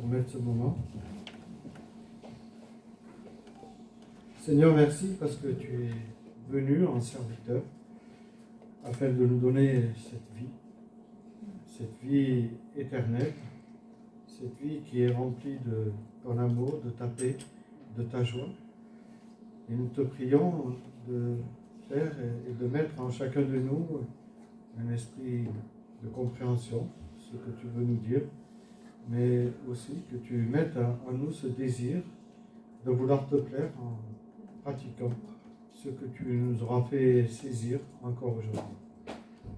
mettre ce moment. Seigneur, merci parce que tu es venu en serviteur afin de nous donner cette vie éternelle, cette vie qui est remplie de ton amour, de ta paix, de ta joie. Et nous te prions de faire et de mettre en chacun de nous un esprit de compréhension, ce que tu veux nous dire, mais aussi que tu mettes en nous ce désir de vouloir te plaire en pratiquant ce que tu nous auras fait saisir encore aujourd'hui.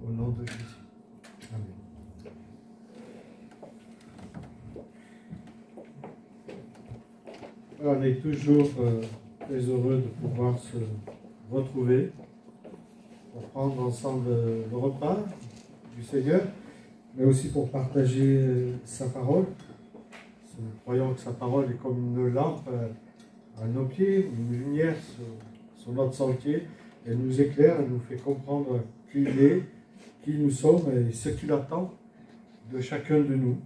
Au nom de Jésus. Amen. On est toujours très heureux de pouvoir se retrouver pour prendre ensemble le repas du Seigneur, mais aussi pour partager sa parole. Nous croyons que sa parole est comme une lampe à nos pieds, une lumière sur notre sentier. Elle nous éclaire, elle nous fait comprendre qui il est, qui nous sommes et ce qu'il attend de chacun de nous.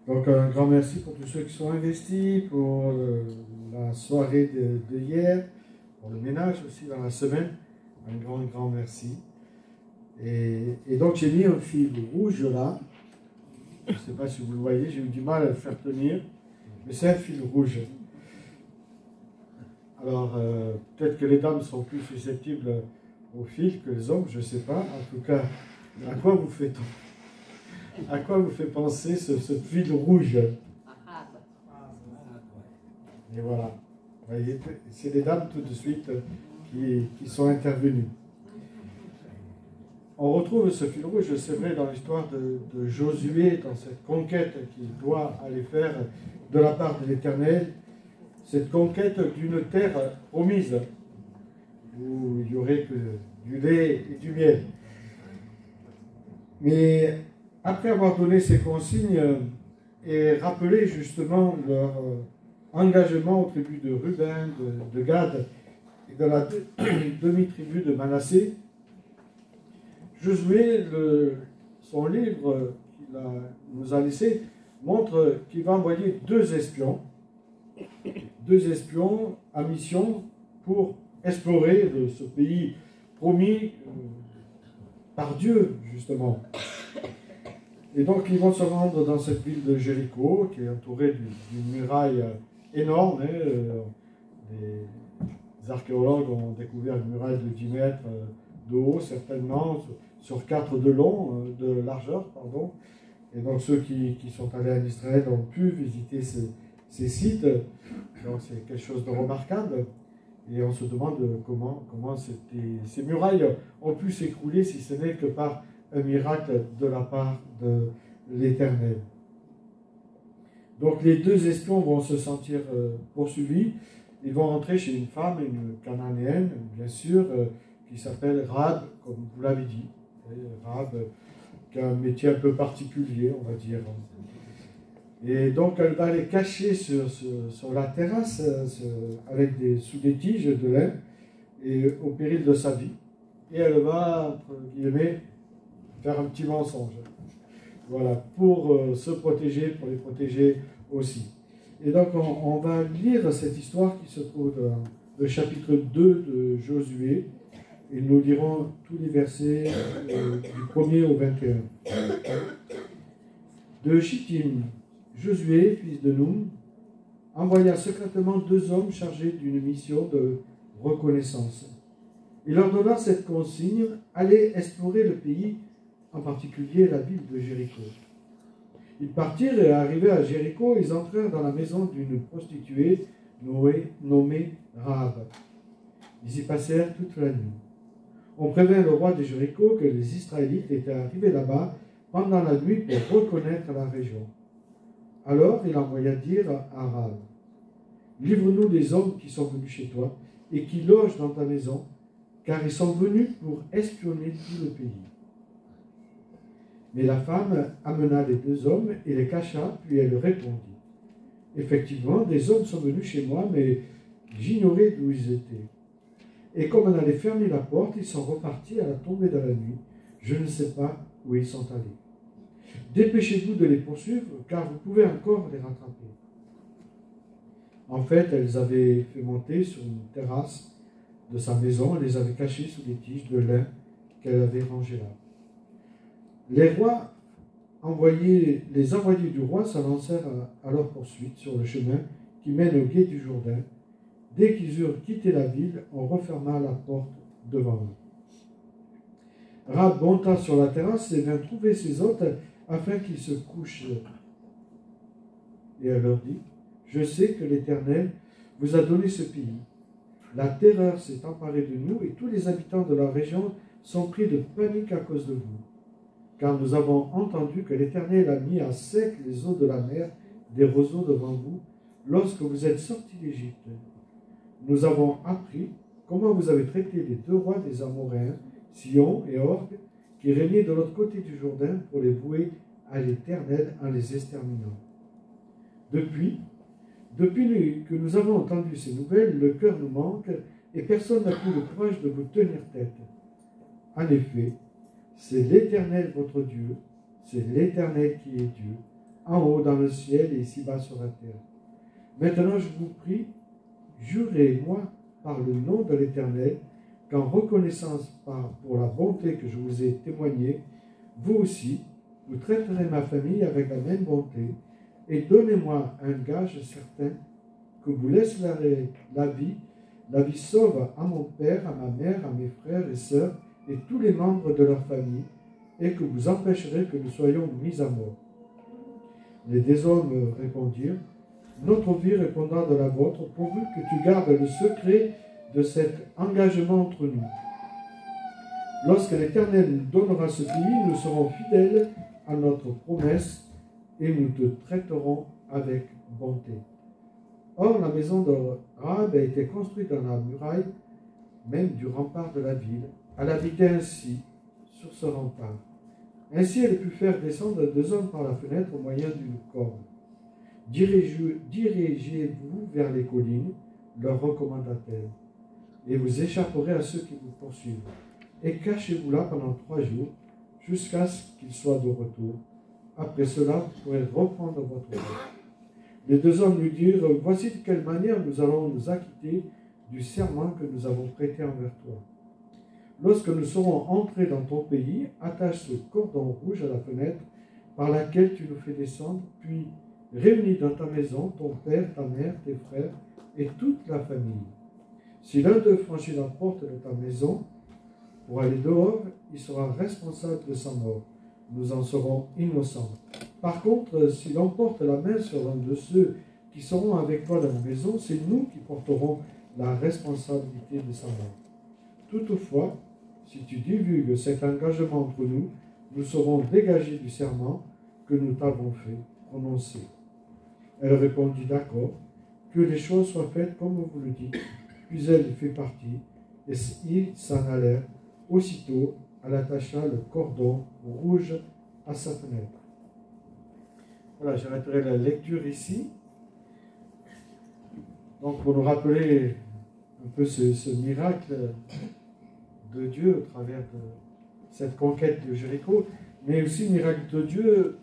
Donc un grand merci pour tous ceux qui sont investis, pour la soirée de hier, pour le ménage aussi dans la semaine. Un grand merci. Et donc j'ai mis un fil rouge là. Je ne sais pas si vous le voyez, j'ai eu du mal à le faire tenir, mais c'est un fil rouge. Alors peut-être que les dames sont plus susceptibles au fil que les hommes, je ne sais pas. En tout cas, à quoi vous fait penser ce fil rouge? Et voilà. Vous voyez, c'est les dames tout de suite qui sont intervenues. On retrouve ce fil rouge, c'est vrai, dans l'histoire de Josué, dans cette conquête qu'il doit aller faire de la part de l'Éternel, cette conquête d'une terre promise, où il n'y aurait que du lait et du miel. Mais après avoir donné ces consignes et rappelé justement leur engagement aux tribus de Ruben, de Gad et de la demi-tribu de Manassé, Josué, son livre qu'il nous a laissé, montre qu'il va envoyer deux espions à mission pour explorer ce pays promis par Dieu, justement. Et donc, ils vont se rendre dans cette ville de Jéricho, qui est entourée d'une muraille énorme. Les archéologues ont découvert une muraille de 10 mètres de haut, certainement, sur 4 de long, de largeur, pardon. Et donc, ceux qui sont allés en Israël ont pu visiter ces sites. Donc, c'est quelque chose de remarquable. Et on se demande comment ces murailles ont pu s'écrouler, si ce n'est que par un miracle de la part de l'Éternel. Donc les deux espions vont se sentir poursuivis. Ils vont rentrer chez une femme, une cananéenne, bien sûr, qui s'appelle Rahab, comme vous l'avez dit. Rahab, qui a un métier un peu particulier, on va dire. Et donc elle va les cacher sur la terrasse sous des tiges de lin et au péril de sa vie. Et elle va, entre guillemets, faire un petit mensonge. Voilà, pour se protéger, pour les protéger aussi. Et donc on va lire cette histoire qui se trouve dans le chapitre 2 de Josué. Et nous lirons tous les versets du 1er au 21. De Chittim, Josué, fils de Noum, envoya secrètement 2 hommes chargés d'une mission de reconnaissance. Il leur donna cette consigne: allez explorer le pays, en particulier la ville de Jéricho. Ils partirent et arrivés à Jéricho, ils entrèrent dans la maison d'une prostituée nommée Rahab. Ils y passèrent toute la nuit. On prévint le roi de Jéricho que les Israélites étaient arrivés là-bas pendant la nuit pour reconnaître la région. Alors il envoya dire à Rahab: livre-nous les hommes qui sont venus chez toi et qui logent dans ta maison, car ils sont venus pour espionner tout le pays. Mais la femme amena les 2 hommes et les cacha, puis elle répondit: effectivement, des hommes sont venus chez moi, mais j'ignorais d'où ils étaient. Et comme elle allait fermer la porte, ils sont repartis à la tombée de la nuit. Je ne sais pas où ils sont allés. Dépêchez-vous de les poursuivre, car vous pouvez encore les rattraper. En fait, elles avaient fait monter sur une terrasse de sa maison, elle les avait cachées sous des tiges de lin qu'elle avait rangées là. Les envoyés du roi s'avancèrent à leur poursuite sur le chemin qui mène au gué du Jourdain. Dès qu'ils eurent quitté la ville, on referma la porte devant eux. Rahab monta sur la terrasse et vint trouver ses hôtes afin qu'ils se couchent. Et elle leur dit, « Je sais que l'Éternel vous a donné ce pays. La terreur s'est emparée de nous et tous les habitants de la région sont pris de panique à cause de vous. Car nous avons entendu que l'Éternel a mis à sec les eaux de la mer des roseaux devant vous lorsque vous êtes sortis d'Égypte. Nous avons appris comment vous avez traité les 2 rois des Amoréens, Sion et Org, qui régnaient de l'autre côté du Jourdain pour les vouer à l'Éternel en les exterminant. Depuis que nous avons entendu ces nouvelles, le cœur nous manque et personne n'a plus le courage de vous tenir tête. En effet, c'est l'Éternel votre Dieu, c'est l'Éternel qui est Dieu, en haut dans le ciel et ici-bas sur la terre. Maintenant, je vous prie, jurez-moi par le nom de l'Éternel, qu'en reconnaissance pour la bonté que je vous ai témoignée, vous aussi, vous traiterez ma famille avec la même bonté, et donnez-moi un gage certain que vous laisserez la vie sauve à mon père, à ma mère, à mes frères et sœurs, et tous les membres de leur famille, et que vous empêcherez que nous soyons mis à mort. » Les 2 hommes répondirent, « Notre vie répondra de la vôtre, pourvu que tu gardes le secret de cet engagement entre nous. Lorsque l'Éternel nous donnera ce pays, nous serons fidèles à notre promesse, et nous te traiterons avec bonté. » Or, la maison de Rahab a été construite dans la muraille même du rempart de la ville. Elle habitait ainsi sur ce rempart. Ainsi, elle put faire descendre 2 hommes par la fenêtre au moyen d'une corde. « Dirigez-vous vers les collines, leur recommanda-t-elle, et vous échapperez à ceux qui vous poursuivent. Et cachez-vous là pendant 3 jours, jusqu'à ce qu'ils soient de retour. Après cela, vous pourrez reprendre votre route. » Les 2 hommes lui dirent, « Voici de quelle manière nous allons nous acquitter du serment que nous avons prêté envers toi. Lorsque nous serons entrés dans ton pays, attache ce cordon rouge à la fenêtre par laquelle tu nous fais descendre, puis réunis dans ta maison ton père, ta mère, tes frères et toute la famille. Si l'un d'eux franchit la porte de ta maison pour aller dehors, il sera responsable de sa mort. Nous en serons innocents. Par contre, si l'on porte la main sur l'un de ceux qui seront avec toi dans la maison, c'est nous qui porterons la responsabilité de sa mort. Toutefois, si tu divulgues cet engagement entre nous, nous serons dégagés du serment que nous t'avons fait prononcer. » Elle répondit, « D'accord, que les choses soient faites comme vous le dites. » Puis elle fait partie, et ils s'en allèrent. Aussitôt, elle attacha le cordon rouge à sa fenêtre. Voilà, j'arrêterai la lecture ici. Donc, pour nous rappeler un peu ce miracle de Dieu au travers de cette conquête de Jéricho, mais aussi le miracle de Dieu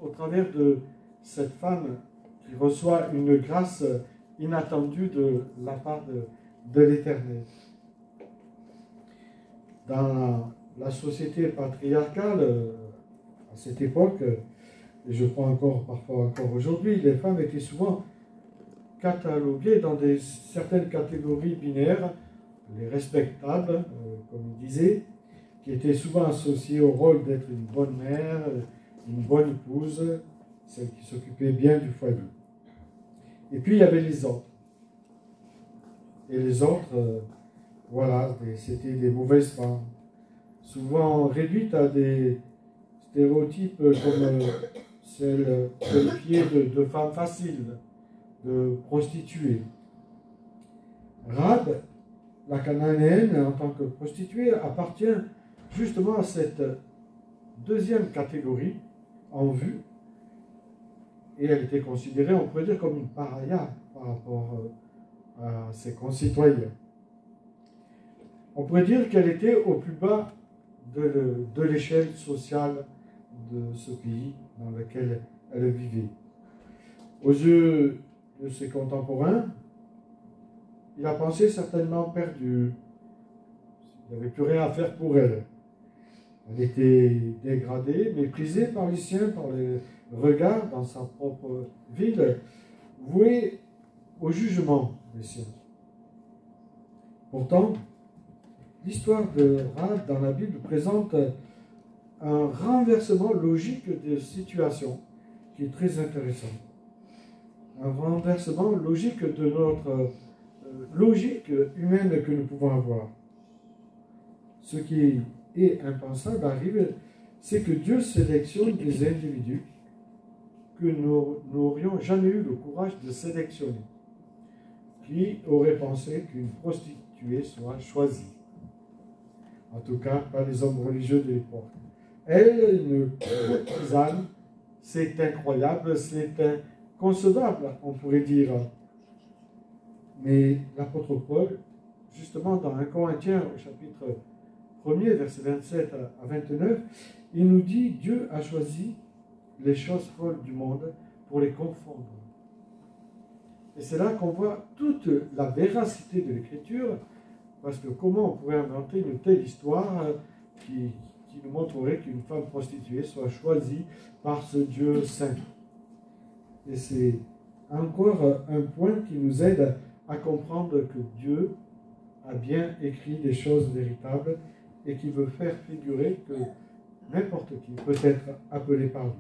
au travers de cette femme qui reçoit une grâce inattendue de la part de l'Éternel. Dans la société patriarcale, à cette époque, et je crois parfois encore aujourd'hui, les femmes étaient souvent cataloguées dans certaines catégories binaires, les respectables, comme il disait, qui étaient souvent associées au rôle d'être une bonne mère, une bonne épouse, celle qui s'occupait bien du foyer. Et puis il y avait les autres. Et les autres, voilà, c'était des mauvaises femmes, souvent réduites à des stéréotypes comme celles qualifiées de femmes faciles, de prostituées. Rahab, la Cananéenne, en tant que prostituée, appartient justement à cette 2e catégorie en vue, et elle était considérée, on pourrait dire, comme une paria par rapport à ses concitoyens. On pourrait dire qu'elle était au plus bas de l'échelle sociale de ce pays dans lequel elle vivait. Aux yeux de ses contemporains, il a pensé certainement perdue. Il n'y avait plus rien à faire pour elle. Elle était dégradée, méprisée par les siens, par les regards dans sa propre ville, vouée au jugement des siens. Pourtant, l'histoire de Rahab dans la Bible présente un renversement logique de situation qui est très intéressant. Un renversement logique de notre logique humaine que nous pouvons avoir. Ce qui est impensable arrive, c'est que Dieu sélectionne des individus que nous n'aurions jamais eu le courage de sélectionner. Qui aurait pensé qu'une prostituée soit choisie? En tout cas, pas les hommes religieux de l'époque. Elle, une courtisane, c'est incroyable, c'est inconcevable, on pourrait dire. Mais l'apôtre Paul, justement dans 1 Corinthiens, au chapitre 1er, versets 27 à 29, il nous dit « Dieu a choisi les choses folles du monde pour les confondre. » Et c'est là qu'on voit toute la véracité de l'Écriture, parce que comment on pourrait inventer une telle histoire qui nous montrerait qu'une femme prostituée soit choisie par ce Dieu saint. Et c'est encore un point qui nous aide à comprendre que Dieu a bien écrit des choses véritables et qui veut faire figurer que n'importe qui peut être appelé par lui.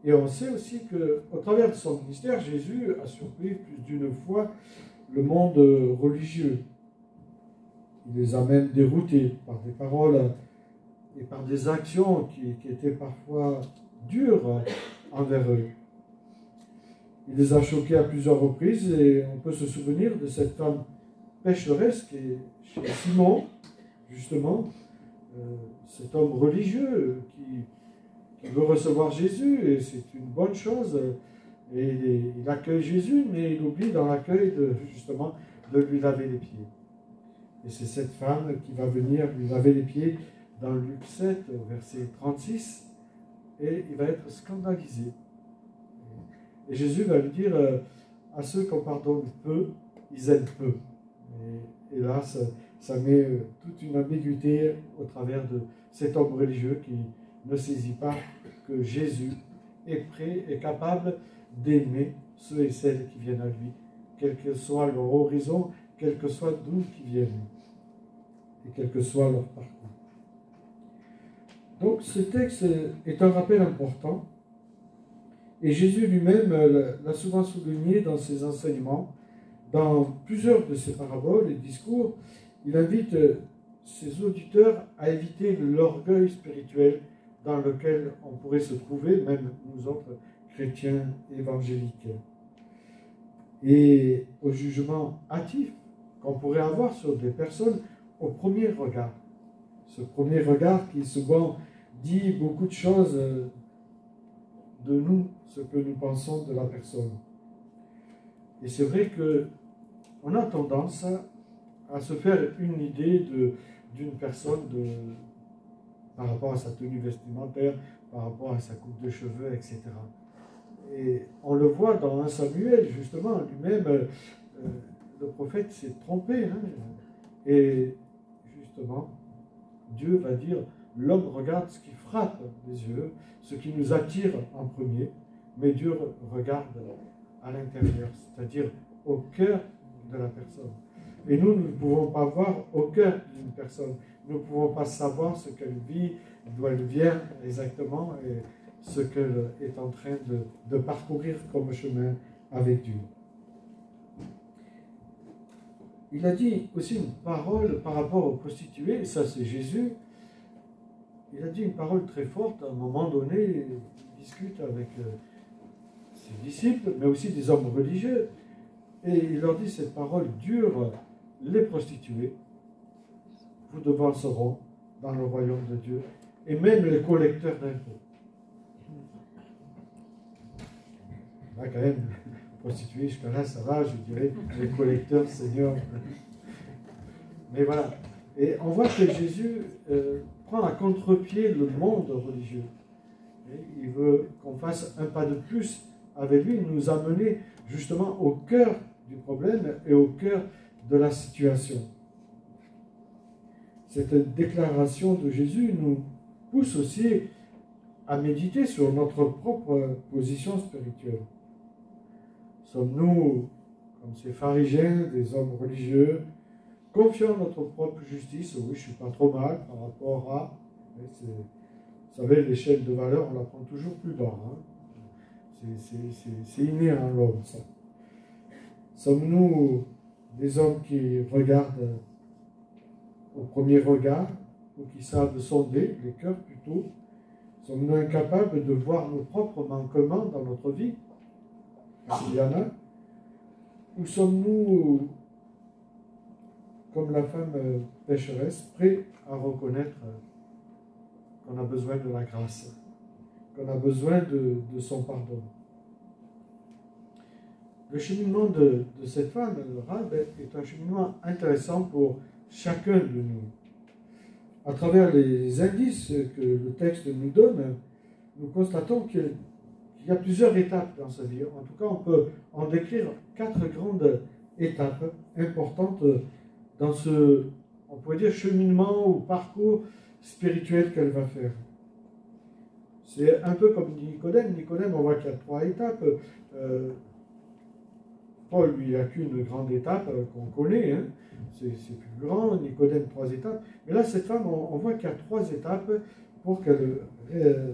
Et on sait aussi qu'au travers de son ministère, Jésus a surpris plus d'une fois le monde religieux. Il les a même déroutés par des paroles et par des actions qui étaient parfois dures envers eux. Il les a choqués à plusieurs reprises et on peut se souvenir de cette femme pécheresse qui est chez Simon, justement, cet homme religieux qui veut recevoir Jésus, et c'est une bonne chose. Et il accueille Jésus, mais il oublie dans l'accueil justement de lui laver les pieds. Et c'est cette femme qui va venir lui laver les pieds dans Luc 7, verset 36, et il va être scandalisé. Et Jésus va lui dire, à ceux qu'on pardonne peu, ils aiment peu. Et là, ça met toute une ambiguïté au travers de cet homme religieux qui ne saisit pas que Jésus est prêt et capable d'aimer ceux et celles qui viennent à lui, quel que soit leur horizon, quel que soit d'où ils viennent, et quel que soit leur parcours. Donc ce texte est un rappel important, et Jésus lui-même l'a souvent souligné dans ses enseignements, dans plusieurs de ses paraboles et discours. Il invite ses auditeurs à éviter l'orgueil spirituel dans lequel on pourrait se trouver, même nous autres chrétiens évangéliques, et au jugement hâtif qu'on pourrait avoir sur des personnes au premier regard. Ce premier regard qui souvent dit beaucoup de choses de nous, ce que nous pensons de la personne. Et c'est vrai qu'on a tendance à se faire une idée d'une personne par rapport à sa tenue vestimentaire, par rapport à sa coupe de cheveux, etc. Et on le voit dans 1 Samuel, justement, lui-même, le prophète s'est trompé. Hein, et justement, Dieu va dire, l'homme regarde ce qui frappe les yeux, ce qui nous attire en premier, mais Dieu regarde à l'intérieur, c'est-à-dire au cœur de la personne. Et nous ne pouvons pas voir au cœur d'une personne. Nous ne pouvons pas savoir ce qu'elle vit, d'où elle vient exactement, et ce qu'elle est en train de parcourir comme chemin avec Dieu. Il a dit aussi une parole par rapport aux prostituées, et ça c'est Jésus. Il a dit une parole très forte, à un moment donné, il discute avec ses disciples, mais aussi des hommes religieux, et il leur dit cette parole dure: les prostituées vous devanceront dans le royaume de Dieu, et même les collecteurs d'impôts. Là, quand même, prostituées, jusqu'à là, ça va, je dirais, les collecteurs, Seigneur. Mais voilà. Et on voit que Jésus prend à contre-pied le monde religieux. Et il veut qu'on fasse un pas de plus avec lui, nous amener justement au cœur du problème et au cœur de la situation. Cette déclaration de Jésus nous pousse aussi à méditer sur notre propre position spirituelle. Sommes-nous, comme ces pharisiens, des hommes religieux, confiants en notre propre justice? Oui, je ne suis pas trop mal par rapport à... Vous savez, l'échelle de valeur, on la prend toujours plus bas. Hein? C'est inné en l'homme, ça. Sommes-nous des hommes qui regardent au premier regard, ou qui savent sonder les cœurs plutôt? Sommes-nous incapables de voir nos propres manquements dans notre vie, s'il y en a? Ou sommes-nous, comme la femme pécheresse, prêts à reconnaître qu'on a besoin de la grâce, qu'on a besoin de son pardon? Le cheminement de cette femme, Rahab, est un cheminement intéressant pour chacun de nous. À travers les indices que le texte nous donne, nous constatons qu'il y a plusieurs étapes dans sa vie. En tout cas, on peut en décrire 4 grandes étapes importantes dans ce, on pourrait dire, cheminement ou parcours spirituel qu'elle va faire. C'est un peu comme Nicodème. Nicodème, on voit qu'il y a 3 étapes. Paul, lui, n'a qu'une grande étape qu'on connaît, hein. C'est plus grand, Nicodème, 3 étapes. Mais là, cette femme, on voit qu'il y a 3 étapes pour qu'elle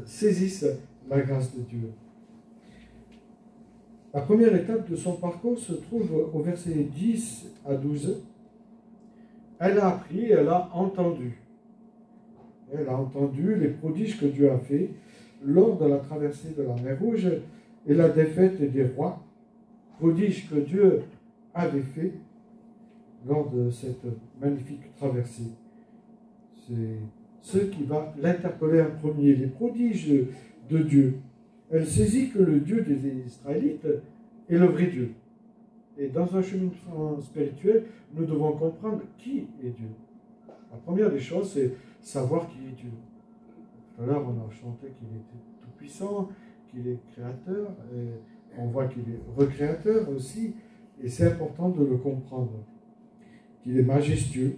saisisse la grâce de Dieu. La première étape de son parcours se trouve au verset 10 à 12. Elle a appris, elle a entendu. Elle a entendu les prodiges que Dieu a fait lors de la traversée de la mer Rouge et la défaite des rois, prodiges que Dieu avait fait lors de cette magnifique traversée. C'est ce qui va l'interpeller en premier, les prodiges de Dieu. Elle saisit que le Dieu des Israélites est le vrai Dieu. Et dans un cheminement spirituel, nous devons comprendre qui est Dieu. La première des choses, c'est savoir qui est Dieu. Tout à l'heure, on a chanté qu'il était tout-puissant, qu'il est créateur, et on voit qu'il est recréateur aussi, et c'est important de le comprendre. Qu'il est majestueux,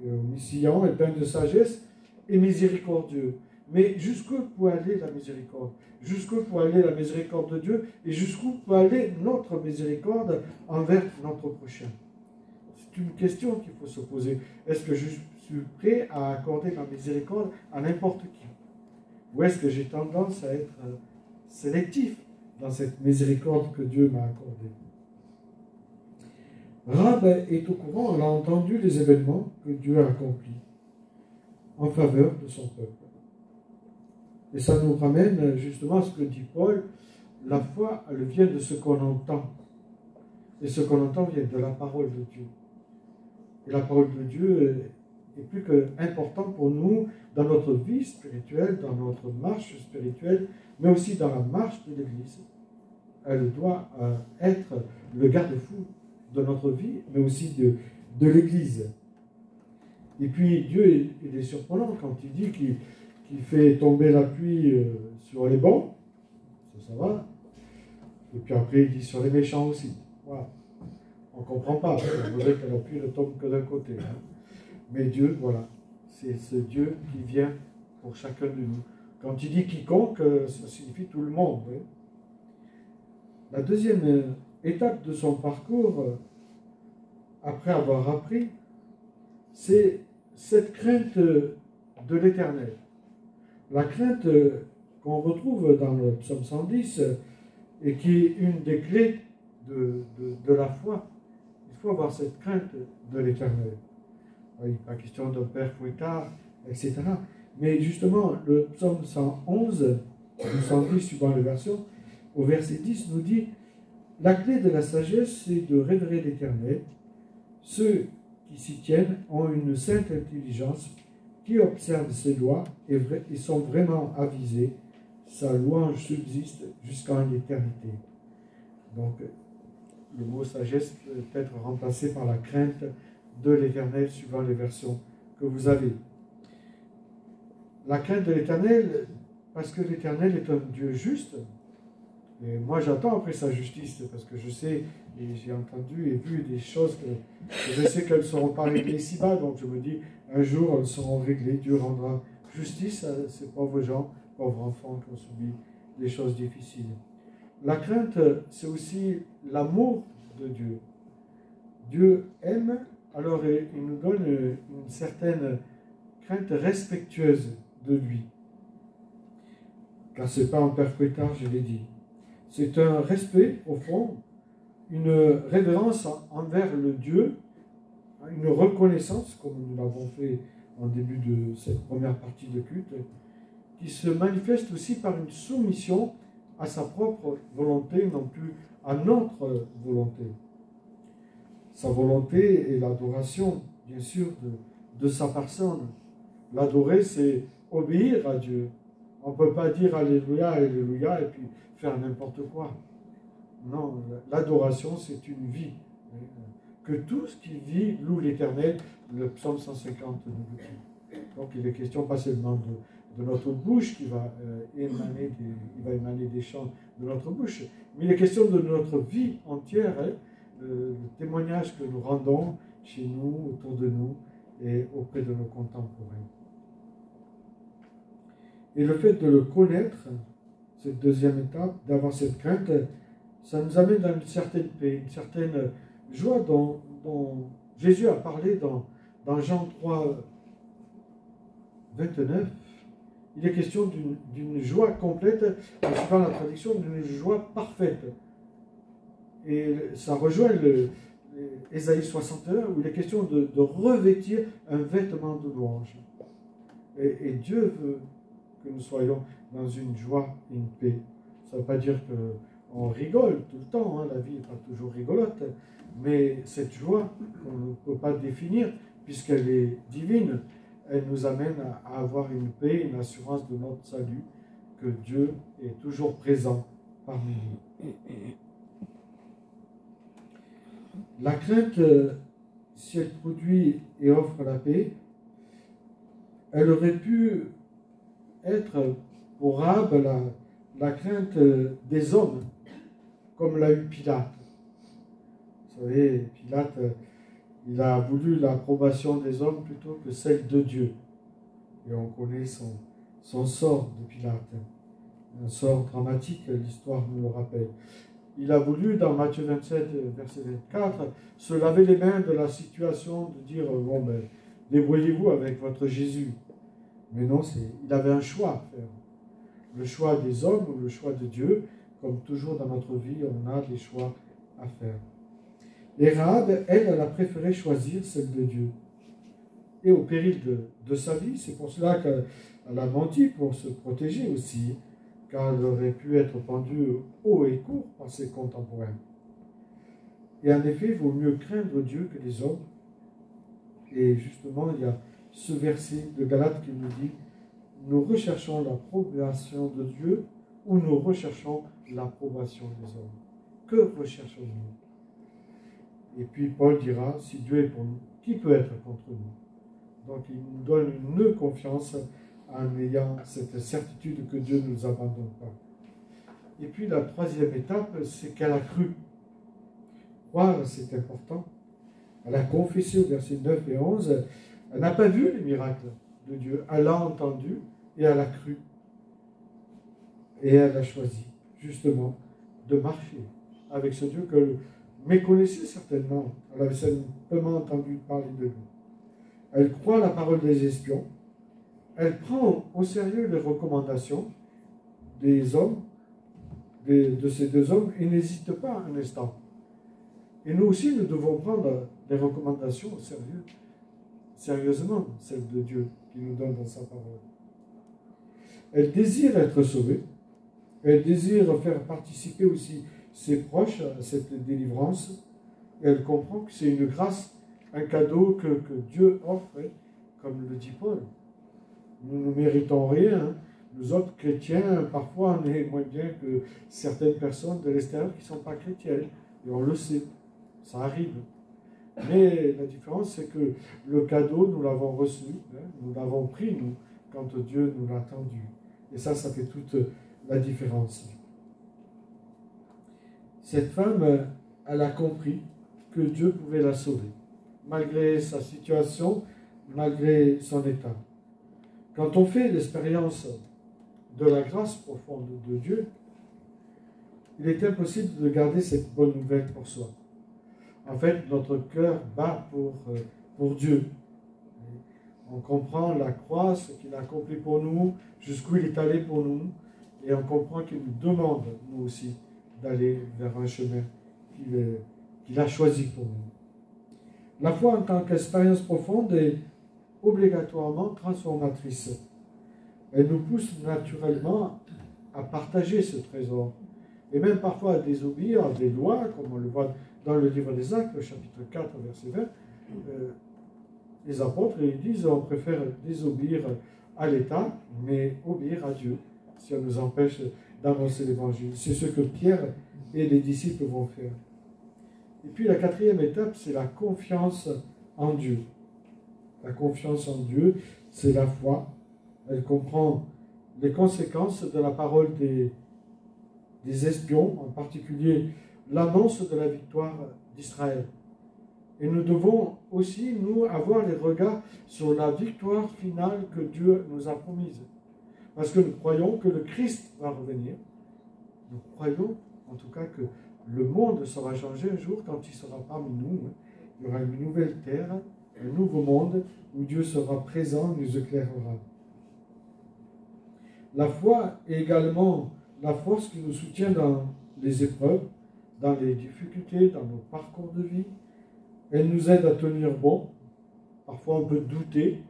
omniscient et plein de sagesse et miséricordieux. Mais jusqu'où peut aller la miséricorde? Jusqu'où peut aller la miséricorde de Dieu? Et jusqu'où peut aller notre miséricorde envers notre prochain? C'est une question qu'il faut se poser. Est-ce que je suis prêt à accorder ma miséricorde à n'importe qui? Ou est-ce que j'ai tendance à être sélectif dans cette miséricorde que Dieu m'a accordée? Rahab est au courant, elle a entendu les événements que Dieu a accomplis en faveur de son peuple. Et ça nous ramène justement à ce que dit Paul, la foi, elle vient de ce qu'on entend. Et ce qu'on entend vient de la parole de Dieu. Et la parole de Dieu est plus qu'importante pour nous dans notre vie spirituelle, dans notre marche spirituelle, mais aussi dans la marche de l'Église. Elle doit être le garde-fou de notre vie, mais aussi de l'Église. Et puis Dieu, il est surprenant quand il dit qu'il fait tomber la pluie sur les bons, ça va, et puis après il dit sur les méchants aussi. Voilà. On ne comprend pas, on voudrait que la pluie ne tombe que d'un côté. Hein. Mais Dieu, voilà, c'est ce Dieu qui vient pour chacun de nous. Quand il dit quiconque, ça signifie tout le monde. Hein. La deuxième étape de son parcours, après avoir appris, c'est cette crainte de l'Éternel. La crainte qu'on retrouve dans le psaume 110 et qui est une des clés de la foi. Il faut avoir cette crainte de l'Éternel. Oui, pas question de père fouettard, etc. Mais justement, le psaume 111, ou 110 suivant les versions, au verset 10 nous dit « La clé de la sagesse, c'est de révérer l'Éternel. Ceux qui s'y tiennent ont une sainte intelligence, qui observent ses lois et sont vraiment avisés. Sa louange subsiste jusqu'en l'éternité. » Donc, le mot sagesse peut être remplacé par la crainte de l'Éternel suivant les versions que vous avez. La crainte de l'Éternel, parce que l'Éternel est un Dieu juste. Et moi, j'attends après sa justice, parce que je sais, et j'ai entendu et vu des choses que je sais qu'elles ne seront pas réglées ici-bas. Donc je me dis, un jour, elles seront réglées. Dieu rendra justice à ces pauvres gens, pauvres enfants qui ont subi des choses difficiles. La crainte, c'est aussi l'amour de Dieu. Dieu aime, alors il nous donne une certaine crainte respectueuse de lui. Car ce n'est pas un père fouettard, je l'ai dit. C'est un respect, au fond, une révérence envers le Dieu, une reconnaissance, comme nous l'avons fait en début de cette première partie de culte, qui se manifeste aussi par une soumission à sa propre volonté, non plus à notre volonté. Sa volonté est l'adoration, bien sûr, de sa personne. L'adorer, c'est obéir à Dieu. On ne peut pas dire Alléluia, Alléluia, et puis faire n'importe quoi. Non, l'adoration, c'est une vie. Que tout ce qui vit loue l'Éternel, le psaume 150 nous le dit. Donc il est question pas seulement de notre bouche qui va émaner des chants de notre bouche, mais il est question de notre vie entière, le témoignage que nous rendons chez nous, autour de nous et auprès de nos contemporains. Et le fait de le connaître, cette deuxième étape, d'avoir cette crainte, ça nous amène à une certaine paix, une certaine joie dont Jésus a parlé dans Jean 3, 29. Il est question d'une joie complète, suivant la traduction, d'une joie parfaite. Et ça rejoint Ésaïe 61, où il est question de revêtir un vêtement de louange. Et Dieu veut que nous soyons dans une joie et une paix. Ça ne veut pas dire qu'on rigole tout le temps, hein, la vie n'est pas toujours rigolote, mais cette joie, on ne peut pas définir, puisqu'elle est divine, elle nous amène à avoir une paix, une assurance de notre salut, que Dieu est toujours présent parmi nous. La crainte, si elle produit et offre la paix, elle aurait pu être pour Rahab la crainte des hommes, comme l'a eu Pilate. Vous savez, Pilate, il a voulu l'approbation des hommes plutôt que celle de Dieu. Et on connaît son sort de Pilate. Un sort dramatique, l'histoire nous le rappelle. Il a voulu, dans Matthieu 27, verset 24, se laver les mains de la situation, de dire, bon, ben, débrouillez-vous avec votre Jésus. Mais non, il avait un choix à faire. Le choix des hommes ou le choix de Dieu, comme toujours dans notre vie, on a des choix à faire. Et Rahab, elle a préféré choisir celle de Dieu. Et au péril de sa vie, c'est pour cela qu'elle a menti pour se protéger aussi, car elle aurait pu être pendue haut et court par ses contemporains. Et en effet, il vaut mieux craindre Dieu que les hommes. Et justement, il y a ce verset de Galates qui nous dit « Nous recherchons l'approbation de Dieu ou nous recherchons l'approbation des hommes ?» Que recherchons-nous? Et puis Paul dira « Si Dieu est pour nous, qui peut être contre nous ?» Donc il nous donne une confiance en ayant cette certitude que Dieu ne nous abandonne pas. Et puis la troisième étape, c'est qu'elle a cru. Croire, c'est important. Elle a confessé au verset 9 et 11, elle n'a pas vu les miracles de Dieu, elle a entendu et elle a cru. Et elle a choisi, justement, de marcher avec ce Dieu que méconnaissait certainement. Elle avait simplement entendu parler de lui. Elle croit la parole des espions. Elle prend au sérieux les recommandations des hommes, de ces deux hommes, et n'hésite pas un instant. Et nous aussi, nous devons prendre les recommandations au sérieux, sérieusement, celles de Dieu qui nous donne dans sa parole. Elle désire être sauvée. Elle désire faire participer aussi ses proches à cette délivrance. Et elle comprend que c'est une grâce, un cadeau que Dieu offre, comme le dit Paul. Nous ne méritons rien. Hein. Nous autres chrétiens, parfois, on est moins bien que certaines personnes de l'extérieur qui ne sont pas chrétiennes. Et on le sait. Ça arrive. Mais la différence, c'est que le cadeau, nous l'avons reçu. Hein, nous l'avons pris, nous, quand Dieu nous l'a tendu. Et ça fait toute la différence. Cette femme, elle a compris que Dieu pouvait la sauver, malgré sa situation, malgré son état. Quand on fait l'expérience de la grâce profonde de Dieu, il est impossible de garder cette bonne nouvelle pour soi. En fait, notre cœur bat pour Dieu. On comprend la croix, ce qu'il a accompli pour nous, jusqu'où il est allé pour nous, et on comprend qu'il nous demande, nous aussi, d'aller vers un chemin qu'il a choisi pour nous. La foi en tant qu'expérience profonde est obligatoirement transformatrice. Elle nous pousse naturellement à partager ce trésor, et même parfois à désobéir à des lois, comme on le voit dans le livre des Actes, le chapitre 4, verset 20. Les apôtres ils disent on préfère désobéir à l'État, mais obéir à Dieu, si on nous empêche d'annoncer l'Évangile. C'est ce que Pierre et les disciples vont faire. Et puis la quatrième étape, c'est la confiance en Dieu. La confiance en Dieu, c'est la foi. Elle comprend les conséquences de la parole des espions, en particulier l'annonce de la victoire d'Israël. Et nous devons aussi, nous, avoir les regards sur la victoire finale que Dieu nous a promise. Parce que nous croyons que le Christ va revenir. Nous croyons, en tout cas, que le monde sera changé un jour quand il sera parmi nous. Il y aura une nouvelle terre, un nouveau monde où Dieu sera présent, nous éclairera. La foi est également la force qui nous soutient dans les épreuves, dans les difficultés, dans nos parcours de vie. Elle nous aide à tenir bon. Parfois on peut douter.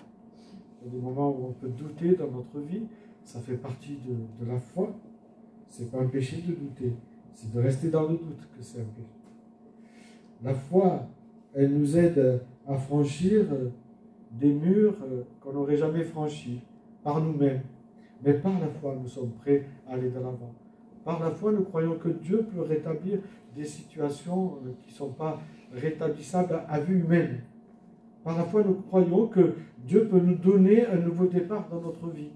Il y a des moments où on peut douter dans notre vie. Ça fait partie de la foi. Ce n'est pas un péché de douter. C'est de rester dans le doute que c'est un péché. La foi, elle nous aide à franchir des murs qu'on n'aurait jamais franchis par nous-mêmes. Mais par la foi, nous sommes prêts à aller de l'avant. Par la foi, nous croyons que Dieu peut rétablir des situations qui ne sont pas rétablissables à vue humaine. Par la foi, nous croyons que Dieu peut nous donner un nouveau départ dans notre vie.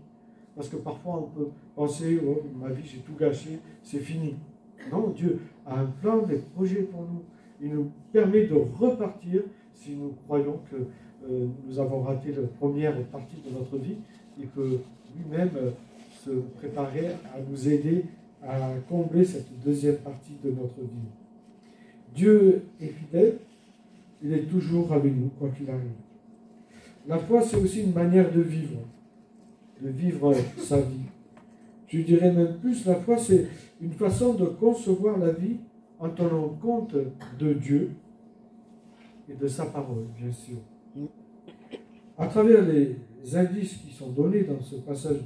Parce que parfois, on peut penser, oh, ma vie, j'ai tout gâché, c'est fini. Non, Dieu a un plan, des projets pour nous. Il nous permet de repartir si nous croyons que nous avons raté la première partie de notre vie. Il peut lui-même se préparer à nous aider à combler cette deuxième partie de notre vie. Dieu est fidèle, il est toujours avec nous, quoi qu'il arrive. La foi, c'est aussi une manière de vivre sa vie. Je dirais même plus, la foi, c'est une façon de concevoir la vie en tenant compte de Dieu et de sa parole, bien sûr. À travers les indices qui sont donnés dans ce passage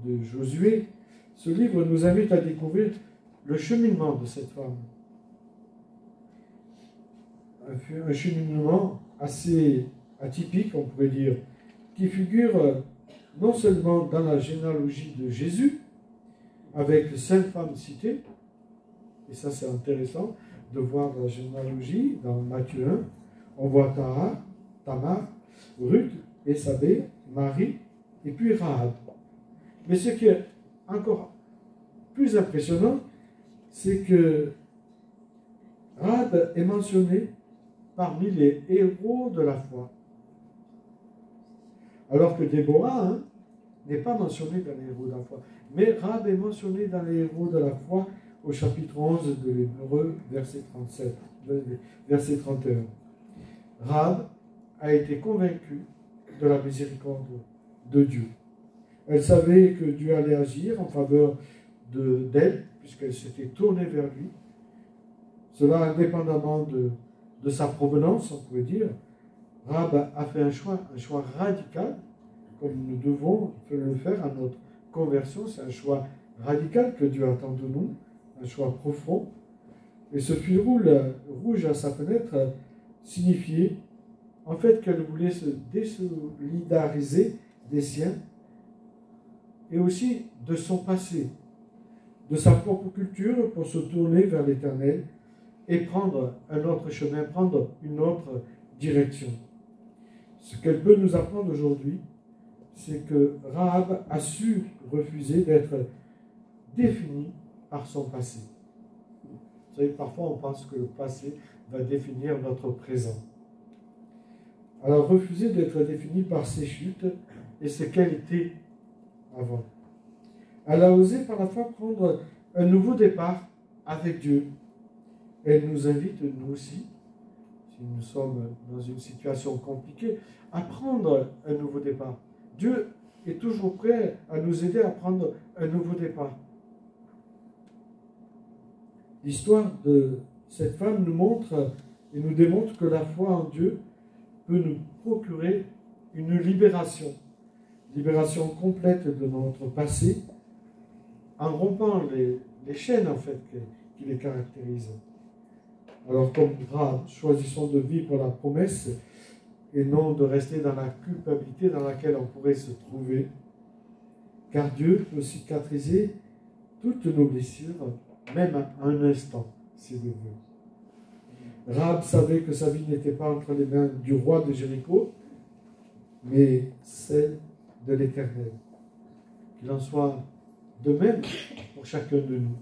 de Josué, ce livre nous invite à découvrir le cheminement de cette femme. Un cheminement assez atypique, on pourrait dire, qui figure non seulement dans la généalogie de Jésus, avec 5 femmes citées, et ça c'est intéressant de voir la généalogie dans Matthieu 1, on voit Tamar, Ruth, Esabée, Marie, et puis Rahab. Mais ce qui est encore plus impressionnant, c'est que Rahab est mentionné parmi les héros de la foi. Alors que Déborah n'est pas mentionnée dans les héros de la foi. Mais Rahab est mentionné dans les héros de la foi au chapitre 11 de l'Hébreux, verset 31. Rahab a été convaincue de la miséricorde de Dieu. Elle savait que Dieu allait agir en faveur d'elle, puisqu'elle s'était tournée vers lui. Cela indépendamment de sa provenance, on pourrait dire. Rahab a fait un choix radical, comme nous devons le faire à notre conversion. C'est un choix radical que Dieu attend de nous, un choix profond. Et ce fil rouge à sa fenêtre signifiait en fait qu'elle voulait se désolidariser des siens et aussi de son passé, de sa propre culture pour se tourner vers l'Éternel et prendre un autre chemin, prendre une autre direction. Ce qu'elle peut nous apprendre aujourd'hui, c'est que Rahab a su refuser d'être définie par son passé. Vous savez, parfois on pense que le passé va définir notre présent. Alors, refuser d'être définie par ses chutes et ce qu'elle était avant. Elle a osé par la foi prendre un nouveau départ avec Dieu. Elle nous invite, nous aussi, si nous sommes dans une situation compliquée, à prendre un nouveau départ. Dieu est toujours prêt à nous aider à prendre un nouveau départ. L'histoire de cette femme nous montre et nous démontre que la foi en Dieu peut nous procurer une libération complète de notre passé, en rompant les chaînes en fait qui les caractérisent. Alors comme Rahab, choisissons de vivre la promesse et non de rester dans la culpabilité dans laquelle on pourrait se trouver, car Dieu peut cicatriser toutes nos blessures, même à un instant, s'il le veut. Rahab savait que sa vie n'était pas entre les mains du roi de Jéricho, mais celle de l'Éternel. Qu'il en soit de même pour chacun de nous,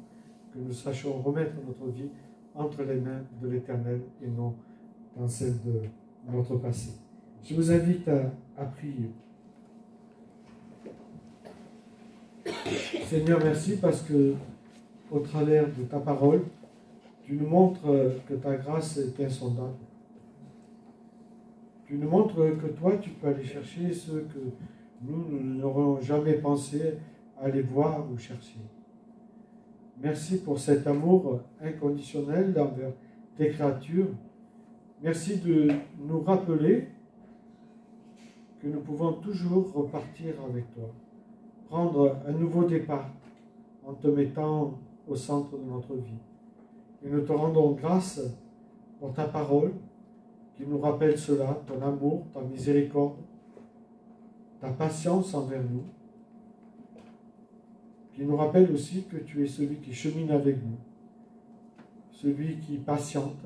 que nous sachions remettre notre vie entre les mains de l'Éternel et non dans celle de notre passé. Je vous invite à prier. Seigneur, merci parce que au travers de ta parole, tu nous montres que ta grâce est insondable. Tu nous montres que toi, tu peux aller chercher ceux que nous n'aurions jamais pensé aller voir ou chercher. Merci pour cet amour inconditionnel envers tes créatures. Merci de nous rappeler que nous pouvons toujours repartir avec toi, prendre un nouveau départ en te mettant au centre de notre vie. Et nous te rendons grâce pour ta parole qui nous rappelle cela, ton amour, ta miséricorde, ta patience envers nous, qui nous rappelle aussi que tu es celui qui chemine avec nous, celui qui patiente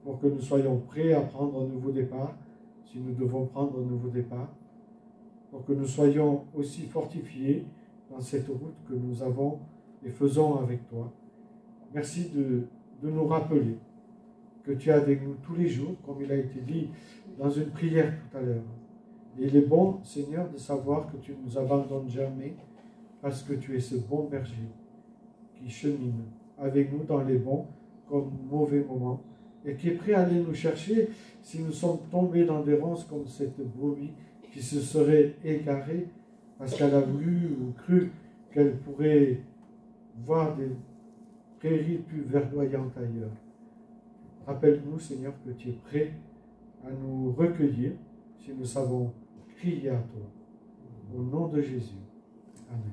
pour que nous soyons prêts à prendre un nouveau départ, si nous devons prendre un nouveau départ, pour que nous soyons aussi fortifiés dans cette route que nous avons et faisons avec toi. Merci de nous rappeler que tu es avec nous tous les jours, comme il a été dit dans une prière tout à l'heure. Et il est bon, Seigneur, de savoir que tu ne nous abandonnes jamais, parce que tu es ce bon berger qui chemine avec nous dans les bons comme mauvais moments, et qui est prêt à aller nous chercher si nous sommes tombés dans des ronces comme cette brebis qui se serait égarée parce qu'elle a voulu ou cru qu'elle pourrait voir des prairies plus verdoyantes ailleurs. Rappelle-nous, Seigneur, que tu es prêt à nous recueillir si nous savons crier à toi. Au nom de Jésus. Amen.